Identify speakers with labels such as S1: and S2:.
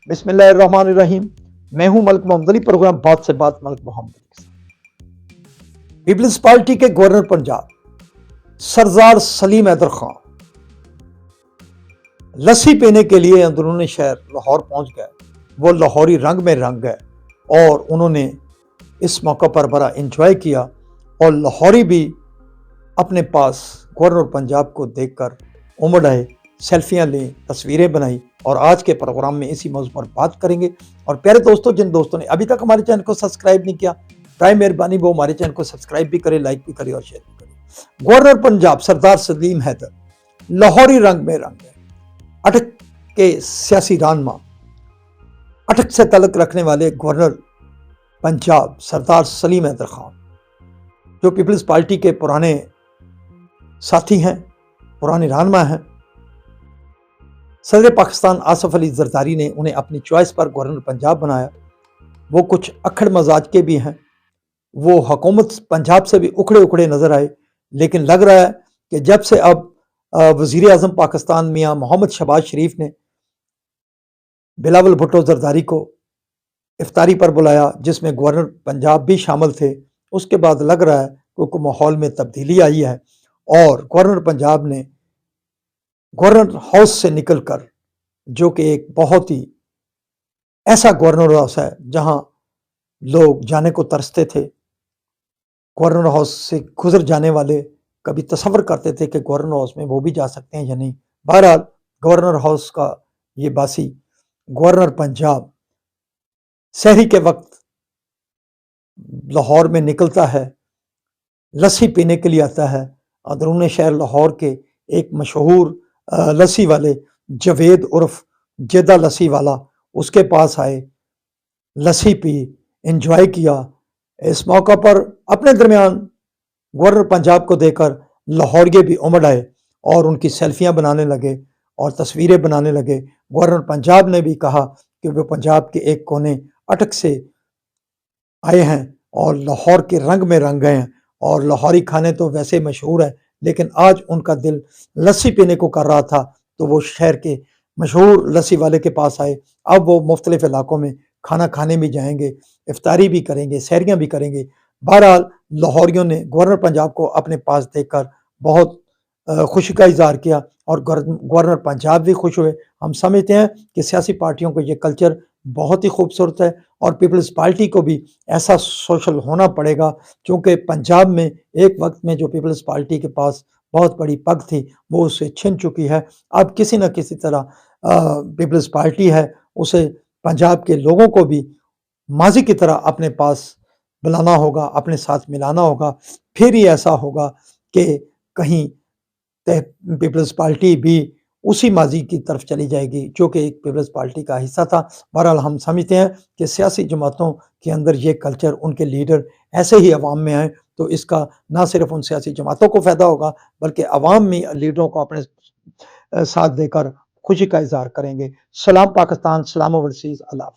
S1: बिस्मिल्लाहिर्रहमानिर्रहीम। मैं हूं मलिक मोहम्मद अली, प्रोग्राम बात से बात मलिक मोहम्मद अली। पीपल्स पार्टी के गवर्नर पंजाब सरदार सलीम हैदर खान लस्सी पीने के लिए अंदरूनी शहर लाहौर पहुंच गए। वो लाहौरी रंग में रंग गए और उन्होंने इस मौका पर बड़ा एंजॉय किया और लाहौरी भी अपने पास गवर्नर पंजाब को देखकर उमड़ आए, सेल्फियां ली, तस्वीरें बनाई और आज के प्रोग्राम में इसी मौजूद पर बात करेंगे। और प्यारे दोस्तों, जिन दोस्तों ने अभी तक हमारे चैनल को सब्सक्राइब नहीं किया, प्राय मेहरबानी वो हमारे चैनल को सब्सक्राइब भी करें, लाइक भी करें और शेयर भी करें। गवर्नर पंजाब सरदार सलीम हैदर लाहौरी रंग में रंग है। अटक के सियासी रहनुमा, अटक से तल्लुक रखने वाले गवर्नर पंजाब सरदार सलीम हैदर खान, जो पीपल्स पार्टी के पुराने साथी हैं, पुराने रहनुमा हैं। सदर पाकिस्तान आसिफ अली जरदारी ने उन्हें अपनी चॉइस पर गवर्नर पंजाब बनाया। वो कुछ अक्खड़ मजाज के भी हैं, वो हुकूमत पंजाब से भी उखड़े उखड़े नजर आए, लेकिन लग रहा है कि जब से अब वजीर आजम पाकिस्तान मियाँ मोहम्मद शहबाज शरीफ ने बिलावल भुट्टो जरदारी को इफ्तारी पर बुलाया, जिसमें गवर्नर पंजाब भी शामिल थे, उसके बाद लग रहा है कि माहौल में तब्दीली आई है और गवर्नर पंजाब ने गवर्नर हाउस से निकलकर, जो कि एक बहुत ही ऐसा गवर्नर हाउस है जहां लोग जाने को तरसते थे, गवर्नर हाउस से गुजर जाने वाले कभी तसव्वुर करते थे कि गवर्नर हाउस में वो भी जा सकते हैं या नहीं। बहरहाल गवर्नर हाउस का ये बासी गवर्नर पंजाब सहरी के वक्त लाहौर में निकलता है, लस्सी पीने के लिए आता है। अंदरूनी शहर लाहौर के एक मशहूर लस्सी वाले जवेद उर्फ जेदा लस्सी वाला उसके पास आए, लस्सी पी, एंजॉय किया। इस मौका पर अपने दरमियान गवर्नर पंजाब को देखकर लाहौरिये भी उमड़ आए और उनकी सेल्फियां बनाने लगे और तस्वीरें बनाने लगे। गवर्नर पंजाब ने भी कहा कि वे पंजाब के एक कोने अटक से आए हैं और लाहौर के रंग में रंग गए हैं और लाहौरी खाने तो वैसे मशहूर है, लेकिन आज उनका दिल लस्सी पीने को कर रहा था, तो वो शहर के मशहूर लस्सी वाले के पास आए। अब वो मुख्तलिफ इलाकों में खाना खाने भी जाएंगे, इफ्तारी भी करेंगे, सहरियाँ भी करेंगे। बहरहाल लाहौरियों ने गवर्नर पंजाब को अपने पास देखकर बहुत खुशी का इजहार किया और गवर्नर पंजाब भी खुश हुए। हम समझते हैं कि सियासी पार्टियों को ये कल्चर बहुत ही खूबसूरत है और पीपल्स पार्टी को भी ऐसा सोशल होना पड़ेगा, क्योंकि पंजाब में एक वक्त में जो पीपल्स पार्टी के पास बहुत बड़ी पग थी वो उससे छिन चुकी है। अब किसी न किसी तरह पीपल्स पार्टी है उसे पंजाब के लोगों को भी माजी की तरह अपने पास बुलाना होगा, अपने साथ मिलाना होगा। फिर ही ऐसा होगा कि कहीं पीपल्स पार्टी भी उसी माजी की तरफ चली जाएगी जो कि एक पीपल्स पार्टी का हिस्सा था। बहरहाल हम समझते हैं कि सियासी जमातों के अंदर ये कल्चर, उनके लीडर ऐसे ही अवाम में आए तो इसका ना सिर्फ उन सियासी जमातों को फ़ायदा होगा बल्कि अवाम में लीडरों को अपने साथ देकर खुशी का इजहार करेंगे। सलाम पाकिस्तान, सलाम ओवरसीज़, अल्लाह।